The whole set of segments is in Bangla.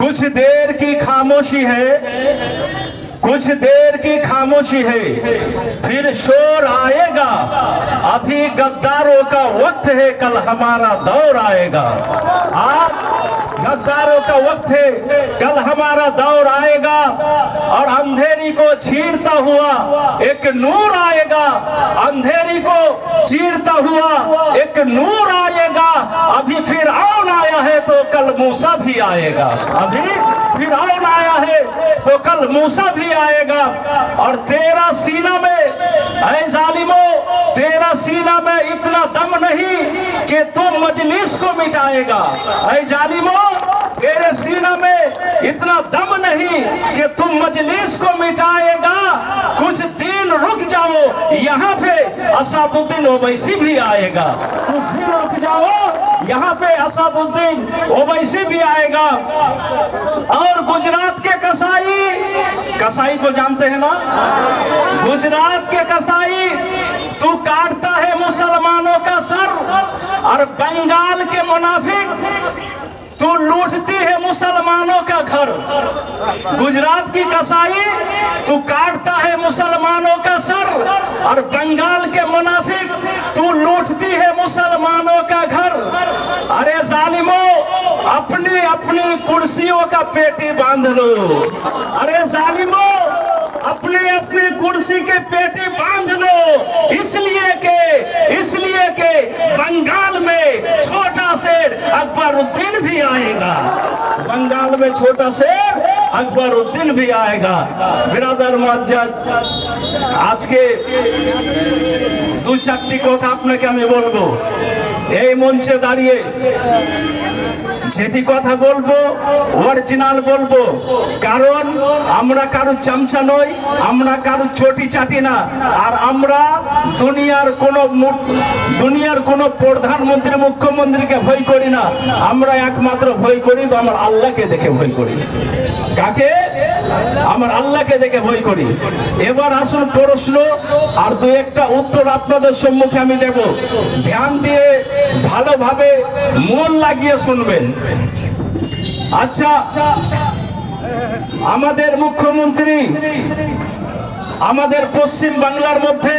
कुछ देर की खामोशी है, कुछ देर की खामोशी है, फिर शोर आएगा। अभी गद्दारों का वक्त है, कल हमारा दौर आएगा। आज गद्दारों का वक्त है, कल हमारा दौर आएगा। और अंधेरी को चीरता हुआ एक नूर आएगा, अंधेरी को चीरता हुआ एक नूर आएगा। अभी फिरऔन आया है तो कल मूसा भी आएगा, अभी फिरऔन आया है तो कल मूसा भी आएगा। और तेरा सीना में, ऐ जालिमो, तेरा सीना में इतना दम नहीं कि तू मजलिस को मिटाएगा। ऐ जालिमो, तेरे सीना में इतना दम नहीं कि तुम मजलिस को मिटाएगा। कुछ दिन रुक जाओ, यहाँ पे असादुद्दीन ओवैसी भी आएगा। कुछ दिन रुक जाओ, यहाँ पे असादुद्दीन ओवैसी भी आएगा। और गुजरात के कसाई, कसाई को जानते हैं ना, गुजरात के कसाई, तू काटता है मुसलमानों का सर। और बंगाल के मुनाफिक, तू लूटती है मुसलमानों का घर। गुजरात की कसाई, तू काटता है मुसलमानों का सर। और बंगाल के मुनाफिक, तू लूटती है मुसलमानों का घर। अरे जालिमो, अपनी अपनी कुर्सियों का पेटी बांध लो। अरे जालिमो, अपनी अपनी कुर्सी के पेटी बांध लो। इसलिए के बंगाल में छोटा शेर अकबरुद्दीन भी आएगा। बंगाल में छोटा शेर अकबरुद्दीन भी आएगा। बिरादर मुअज्जज, आज के दो चारटी কথা আপনাকে আমি বলবো এই মঞ্চে দাঁড়িয়ে। যেটি কথা বলবো অরিজিনাল বলবো, কারণ আমরা কারো চামচা নই, আমরা কারো চটি চাটি না। আর আমরা দুনিয়ার কোন প্রধানমন্ত্রী মুখ্যমন্ত্রীকে ভয় করি না। আমরা একমাত্র ভয় করি তো আমার আল্লাহকে দেখে ভয় করি। কাকে? আমার আল্লাহকে দেখে ভয় করি। এবার আসুন প্রশ্ন আর দু একটা উত্তর আপনাদের সম্মুখে আমি দেব। ধ্যান দিয়ে ভালোভাবে মন লাগিয়ে শুনবেন। আচ্ছা, আমাদের মুখ্যমন্ত্রী আমাদের পশ্চিম বাংলার মধ্যে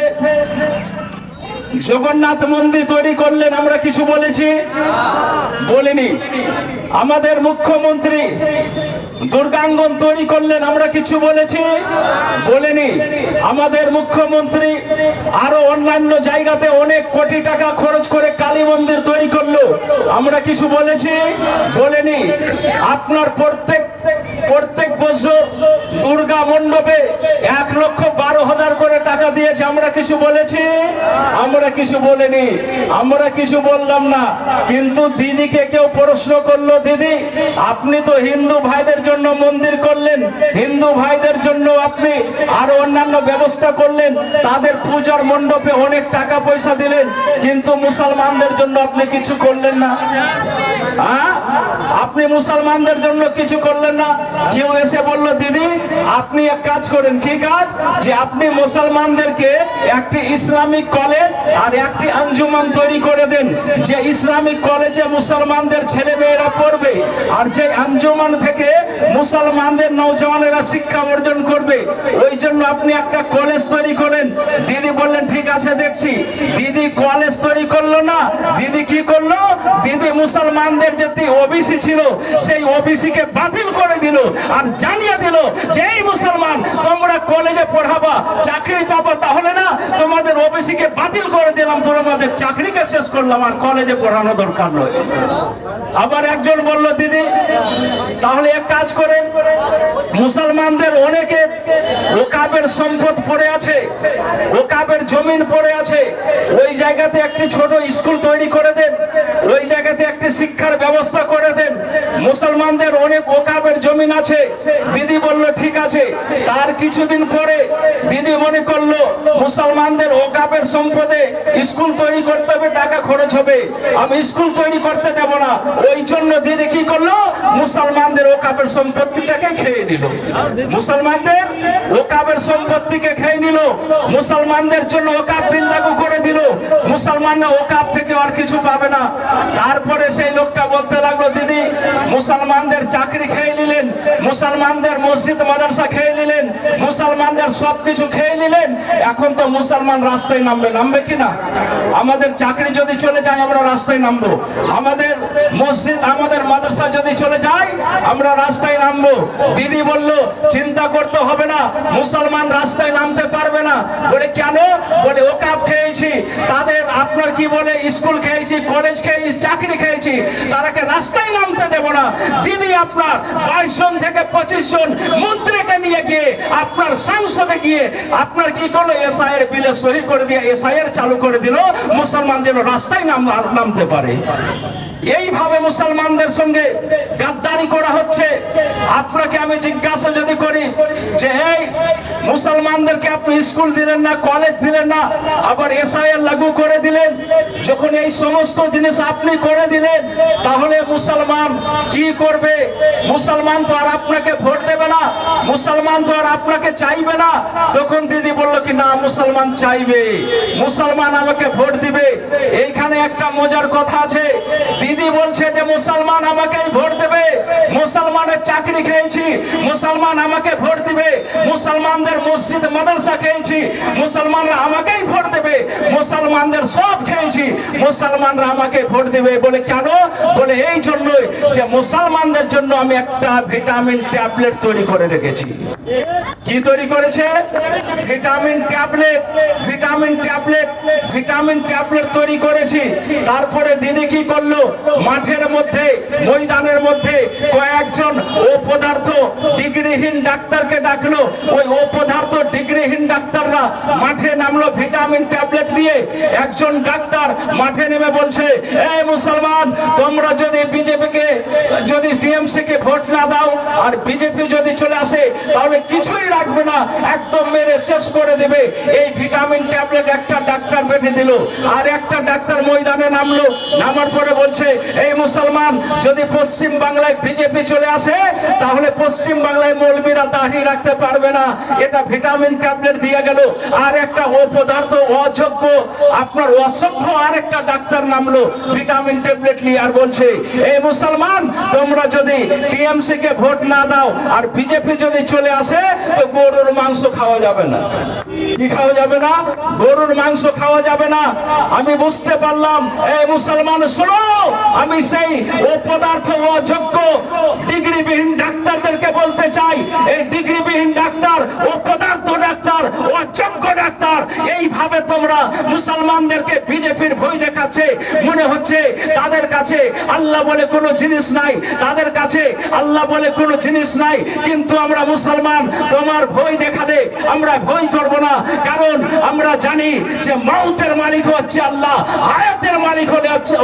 জগন্নাথ মন্দির তৈরি করলেন, আমরা কিছু বলেছি? বলিনি। আমাদের মুখ্যমন্ত্রী দুর্গাঙ্গন তৈরি করলেন, আমরা কিছু বলেছি? বলিনি। আমাদের মুখ্যমন্ত্রী আরো অন্যান্য জায়গাতে অনেক কোটি টাকা খরচ করে কালী মন্দির তৈরি করলো, আমরা কিছু বলেছি? বলিনি। আপনার প্রত্যেক বছর দুর্গা মণ্ডপে 1,12,000 করে টাকা দিয়েছে, আমরা কিছু বলেছি? আমরা কিছু বলিনি, আমরা কিছু বললাম না। কিন্তু দিদিকে কেউ প্রশ্ন করলো, দিদি আপনি তো হিন্দু ভাইদের জন্য মন্দির করলেন, হিন্দু ভাইদের জন্য আপনি আরো অন্যান্য ব্যবস্থা করলেন, তাদের পূজার মণ্ডপে অনেক টাকা পয়সা দিলেন, কিন্তু মুসলমানদের জন্য আপনি কিছু করলেন না। আপনি মুসলমানদের জন্য কিছু করলেন না। কেউ এসে বলল, দিদি আপনি এক কাজ করেন। কি কাজ? যে আপনি মুসলমানদেরকে একটি ইসলামিক কলেজ আর একটি আঞ্জুমান তৈরি করে দেন, যে ইসলামিক কলেজে মুসলমানদের ছেলে মেয়েরা পড়বে আর যে আঞ্জুমান থেকে মুসলমানদের নওজওয়ানেরা শিক্ষা অর্জন করবে, ওই জন্য আপনি একটা কলেজ তৈরি করেন। দিদি বললেন ঠিক আছে দেখছি। দিদি কলেজ তৈরি করলো না, দিদি কি করলো? দিদি মুসলমানদের যেটি ওবিসি ছিল সেই ওবিসি কে বাতিল করে দিল আর জানিয়ে দিল যে এই মুসলমান তোমরা কলেজে পড়াবা, চাকরি পাবা, তাহলে না তোমাদের ওবিসি কে বাতিল করে দিলাম, তোমাদের চাকরিকে শেষ করলাম, আর কলেজে পড়ানো দরকার নয়। আবার একজন বলল, দিদি তাহলে এক কাজ করেন, মুসলমানদের অনেকে ওকাবের সম্পদ পড়ে আছে, ওকাবের জমিন পড়ে আছে, ওই জায়গাতে একটি ছোট স্কুল তৈরি করে দেন, ওই জায়গাতে একটি শিক্ষার ব্যবস্থা করে দেন। মুসলমানদের অনেক ওকাবের জমিন আছে। দিদি বলল ঠিক আছে। তার কিছুদিন পরে দিদি মনে করলো মুসলমানদের ওকাবের সম্পদে স্কুল তৈরি করতে হবে, টাকা খরচ হবে, আমি স্কুল তৈরি করতে দেব না। ওই জন্য দিদি কি করলো? মুসলমানদের ওকাবের সম্পত্তিটাকে খেয়ে নিল, মুসলমানদের ওকাবের সম্পত্তিকে খেয়ে নিল, মুসলমানদের জন্য ওকাব বিল লাগু করে দিল, মুসলমানরা ওকাব থেকে আর কিছু পাবে না। তারপরে সেই লোকটা বলতে লাগলো, দিদি মুসলমানদের চাকরি খেয়ে নিলেন, মুসলমানদের মসজিদ মাদ্রাসা খেয়ে নিলেন, মুসলমানদের সবকিছু খেয়ে নিলেন। এখন তো মুসলমান রাস্তায় নামবে কিনা? আমাদের চাকরি যদি চলে যায় আমরা রাস্তায় নামবো, আমাদের মসজিদ আমাদের মাদ্রাসা যদি চলে যায় আমরা রাস্তায় নামবো। দিদি বলল চিন্তা করতে হবে না, মুসলমান রাস্তায় নামতে পারবে না। বলে কেন? বলে ওকাব খেয়েছি, তাদের আপনার কি বলে স্কুল খেয়েছি, কলেজ খেয়েছি, চাকরি খেয়েছি, তারাকে রাস্তায় নামতে দেব না। দিদি আপনার 22 জন থেকে 25 জন মন্ত্রীকে নিয়ে গিয়ে আপনার সংসদে গিয়ে আপনার কি করলো, এসআইয়ের বিলে সহি করে দিয়ে এসআইয়ের চালু করে দিল, মুসলমান যেন রাস্তায় নামতে পারে। এইভাবে মুসলমানদের সঙ্গে গাদ্দারি করা হচ্ছে। আপনাকে আমি জিজ্ঞাসা যদি করি যে এই মুসলমানদেরকে আপনি স্কুল দিলেন না, কলেজ দিলেন না, আবার এসআইআর লাগু করে দিলেন, যখন এই সমস্ত জিনিস আপনি করে দিলেন তাহলে মুসলমান কি করবে? মুসলমান তো আর আপনাকে ভোট দেবে না, মুসলমান তো আর আপনাকে চাইবে না। তখন দিদি বলল কি না, মুসলমান চাইবে, মুসলমান আমাকে ভোট দিবে। এইখানে একটা মজার কথা আছে, দিদি বলছে যে মুসলমান আমাকেই ভোট দেবে, মুসলমানের চাকরি খেয়েছি, মুসলমান আমাকে ভোট দিবে, মুসলমানদের মসজিদ মাদ্রাসা খেয়েছি, মুসলমানরা আমাকেই ভোট দেবে, মুসলমানদের সব খেয়েছি, মুসলমানরা আমাকে ভোট দেবে। বলে কেন? বলে এই জন্যই যে মুসলমানদের জন্য আমি একটা ভিটামিন ট্যাবলেট তৈরি করে রেখেছি। কি তৈরি করেছে? Vitamin tablet, vitamin tablet, vitamin tablet তৈরি করেছি। তারপরে দিদি কি করলো, মাঠের মধ্যে ময়দানের মধ্যে কয়েকজন অপদার্থ ডিগ্রিহীন ডাক্তারকে ডাকলো। ওই অপদার্থ ডিগ্রিহীন ডাক্তাররা মাঠে নামলো ভিটামিন ট্যাবলেট নিয়ে। একজন ডাক্তার মাঠে নেমে বলছে, এই মুসলমান, তোমরা যদি বিজেপিকে যদি টিএমসি কে ভোট না দাও আর বিজেপি যদি চলে আসে তাহলে কিছুই রাখবে না, একদম মেরে শেষ করে দেবে। এই ভিটামিন ট্যাবলেট একটা ডাক্তার বেঁধে দিল। আর একটা ডাক্তার ময়দানে নামলো, নামার পরে বলছে, এই মুসলমান, যদি পশ্চিম বাংলায় বিজেপি চলে আসে তাহলে পশ্চিম বাংলায় মৌলবীরা দাঁড়িয়ে রাখতে পারবে না। এটা ভিটামিন ট্যাবলেট দিয়ে গেল। আর একটা অপদার্থ অযোগ্য আপনার অসভ্য আর একটা ডাক্তার নামলো ভিটামিন ট্যাবলেট নিয়ে, আর বলছে, এই মুসলমান, তোমরা যদি টিএমসি কে ভোট না দাও আর বিজেপি যদি চলে আসে তো গরুর মাংস খাওয়া যাবে না। কি খাওয়া যাবে না? গরুর মাংস খাওয়া যাবে না। আমি বুঝতে পারলাম, এই মুসলমান শোনো, আমি সেই অপদার্থ অযোগ্য ডিগ্রিবিহীন ডাক্তারদেরকে বলতে চাই, এই ডিগ্রিবিহীন ডাক্তার, অপদার্থ ডাক্তার, অযোগ্য ডাক্তার, এইভাবে তোমরা মুসলমানদেরকে বিজেপির ভয় দেখাচ্ছে। মনে হচ্ছে তাদের কাছে আল্লাহ বলে কোনো জিনিস নাই, তাদের কাছে আল্লাহ বলে কোনো জিনিস নাই। কিন্তু আমরা মুসলমান, তোমার ভয় দেখালে আমরা ভয় করব না, কারণ আমরা জানি যে মৌতের মালিক হচ্ছে আল্লাহ, হায়াতের মালিক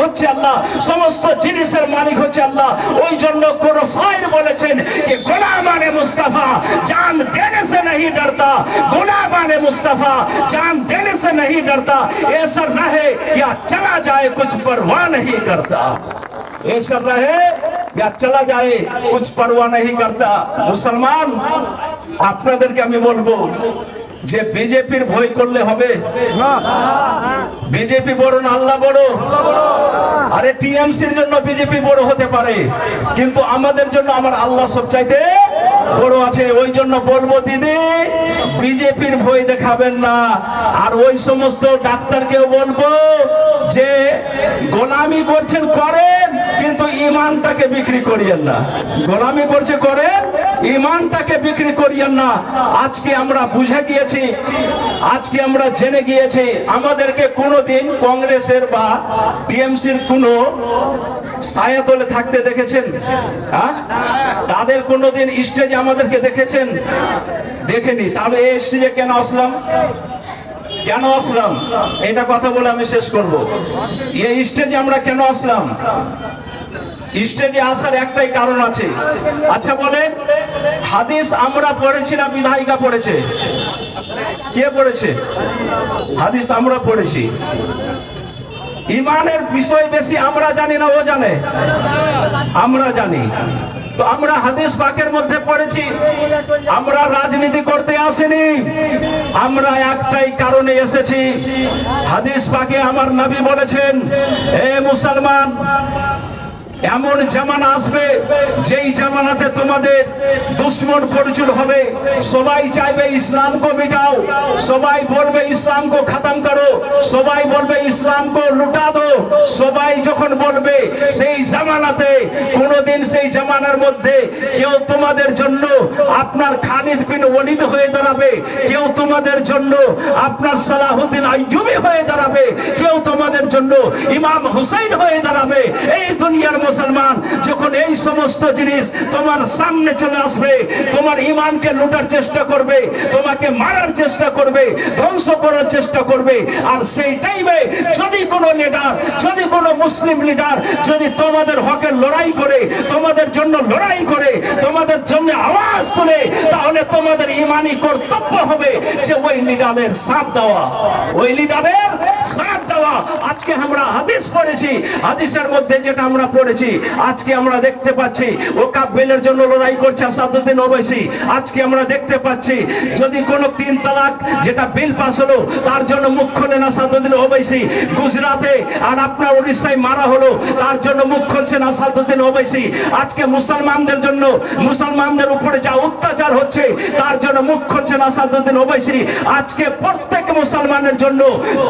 হচ্ছে আল্লাহ, সমস্ত জিনিসের মালিক হচ্ছে আল্লাহ। ওই জন্য কোন শায়ের বলেছেন যে গোলামানে মুস্তাফা জান দেনে সে नहीं डरता, গোলামানে মুস্তাফা জান দেনে সে नहीं डरता, ऐसा रहे या चला जाए कुछ परवाह नहीं करता, ऐसा रहे या चला जाए कुछ परवाह नहीं करता। মুসলমান, আপনাদেরকে আমি বলবো যে বিজেপির ভয় করলে হবে? বিজেপি বড় না আল্লাহ বড়? আরে টিএমসির জন্য বিজেপি বড় হতে পারে, কিন্তু আমাদের জন্য আমার আল্লাহ সবচাইতে বড় আছে। ওই জন্য বলবো দিদি, বিজেপির ভয় দেখাবেন না। আর ওই সমস্ত ডাক্তারকেও বলবো যে গোলামি করছেন করেন, কিন্তু ইমানটাকে বিক্রি করিয়েন না। গোলামি করছে করেন, ইমানটাকে বিক্রি করিয়েন না। আজকে আমরা বুঝে গিয়েছি, আজকে আমরা জেনে গিয়েছি, আমাদেরকে কোনোদিন কংগ্রেসের বা টিএমসির কোনো ছায়াতলে থাকতে দেখেছেন? তাদের কোনোদিন স্টেজে আমাদেরকে দেখেছেন? দেখেনি। তাহলে এই স্টেজে কেন আসলাম? কেন আসলাম? এটা কথা বলে আমি শেষ করব। এই স্টেজে আমরা কেন আসলাম? স্টেজে আসার একটাই কারণ আছে। আচ্ছা বলেন, হাদিস আমরা পড়েছি না বিধায়িকা পড়েছে? কে পড়েছে? হাদিস আমরা পড়েছি। ইমানের বিষয় বেশি আমরা জানি না ও জানে? আমরা জানি। তো আমরা হাদিস পাকের মধ্যে পড়েছি। আমরা রাজনীতি করতে আসিনি, আমরা একটাই কারণে এসেছি। হাদিস পাকে আমার নবী বলেছেন, এ মুসলমান, এমন জামানা আসবে যেই জামানাতে তোমাদের দুশ্মন প্রচুর হবে। সবাই চাইবে ইসলাম কো মিটাও, সবাই বলবে ইসলাম কো খতম করো, সবাই বলবে ইসলাম কো লুটা দো। সবাই যখন বলবে সেই জামানাতে কোনদিন সেই জামানার মধ্যে কেউ তোমাদের জন্য আপনার খালিদ বিন ওয়ালিদ হয়ে দাঁড়াবে, কেউ তোমাদের জন্য আপনার সালাহুদ্দিন আইয়ুবী হয়ে দাঁড়াবে, কেউ তোমাদের জন্য ইমাম হুসাইন হয়ে দাঁড়াবে। এই দুনিয়ার মুসলমান যখন এই সমস্ত জিনিস তোমার সামনে চলে আসবে, তোমার ইমানকে লুটার চেষ্টা করবে, তোমাকে মারার চেষ্টা করবে, ধ্বংস করার চেষ্টা করবে। আর সেই টাইমে যদি কোনো লিডার, যদি কোনো মুসলিম লিডার যদি তোমাদের হকের লড়াই করে, তোমাদের জন্য লড়াই করে, তোমাদের জন্য আওয়াজ তোলে, তাহলে তোমাদের ইমানি কর্তব্য হবে যে ওই লিডারের সাথ দেওয়া, ওই লিডারের সাথ দেওয়া। আজকে আমরা হাদিস পড়েছি, হাদিসের মধ্যে যেটা আমরা পড়েছি, আজকে আমরা দেখতে পাচ্ছি ওয়াকাফ জন্য লড়াই করছে আসাদুদ্দিন ওবাইসি। আজকে আমরা দেখতে পাচ্ছি যদি কোনো 3 তালাক যেটা বিল পাস হলো তার জন্য মুখ খোলেন আসাদুদ্দিন ওবাইসি। গুজরাটে আর আপনার উড়িষ্যায় মারা হলো, তার জন্য মুখ খুলছেন আসাদুদ্দিন ওবাইসি। আজকে মুসলমানদের জন্য, মুসলমানদের উপরে যা অত্যাচার হচ্ছে তার জন্য মুখ খুলছেন আসাদুদ্দিন ওবাইসি। আজকে প্রত্যেক মুসলমানের জন্য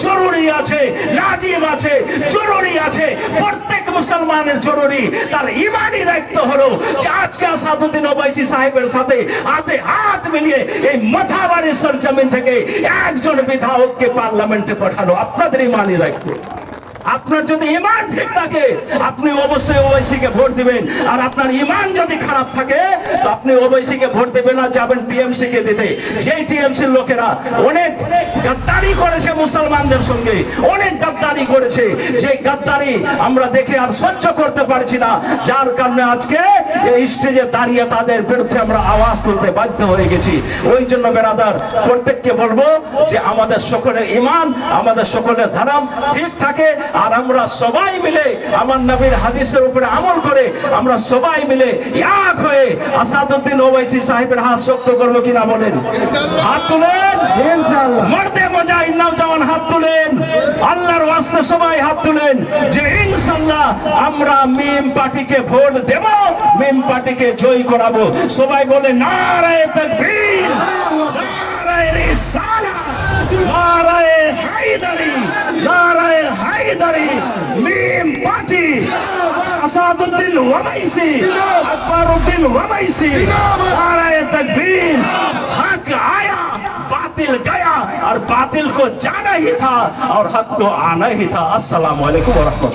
জরুরি আছে, লাজিম আছে, জরুরি আছে, প্রত্যেক মুসলমানের জরুরি তার ইমানি দায়িত্ব হলো যে আজকে আসাদুদ্দিন ওবাইসি সাহেবের সাথে হাতে হাত মিলিয়ে এই মাথাবাড়ির সরজমিন থেকে একজন বিধায়ককে পার্লামেন্টে পাঠানো আপনাদের ইমানি দায়িত্ব। আপনার যদি ইমান ঠিক থাকে আপনি অবশ্যই ওবাইসিকে ভোট দিবেন, আর আপনার ইমান যদি খারাপ থাকে তো আপনি ওবাইসিকে ভোট দিবেন না, যাবেন টিএমসি কে দিতে। যেই টিএমসির লোকেরা অনেক গাদ্দারি করেছে মুসলমানদের সঙ্গে, অনেক গাদ্দারি করেছে, যে গাদ্দারি আমরা দেখে আর সহ্য করতে পারছি না, যার কারণে আজকে এই স্টেজে দাঁড়িয়ে তাদের বিরুদ্ধে আমরা আওয়াজ তুলতে বাধ্য হয়ে গেছি। ওই জন্য বেরাদার প্রত্যেককে বলবো যে আমাদের সকলের ইমান, আমাদের সকলের ধর্ম ঠিক থাকে, আর আমরা সবাই মিলে আমার নবীর হাদিসের উপরে আমল করে আমরা সবাই মিলে এক হয়ে আসাদুদ্দিন ওবাইসি সাহেবের হাত শক্ত করবো কিনা বলেন? হাত তুলেন ইনশাআল্লাহ। মর্দে মুজাহিদ নওজওয়ান হাত তুলেন, আল্লাহর ওয়াস্তে সবাই হাত তুলেন যে ইনশাআল্লাহ আমরা মিম পার্টিকে ভোট দেব, মিম পার্টিকে জয় করাবো। সবাই বলে নারায়ে তাকবীর, নারায়ে রিসালাত, নারায়ে হায়দারি, নারায়ে হায়দারি। মিম পার্টি আসাদুদ্দিন ওবাইসি, আকবরউদ্দিন ওবাইসি, नाराए तकबीर। हक आया बातिल गया, और बातिल को जाना ही था और हक को आना ही था। अस्सलाम वालेकुम व रहमतुल्लाह।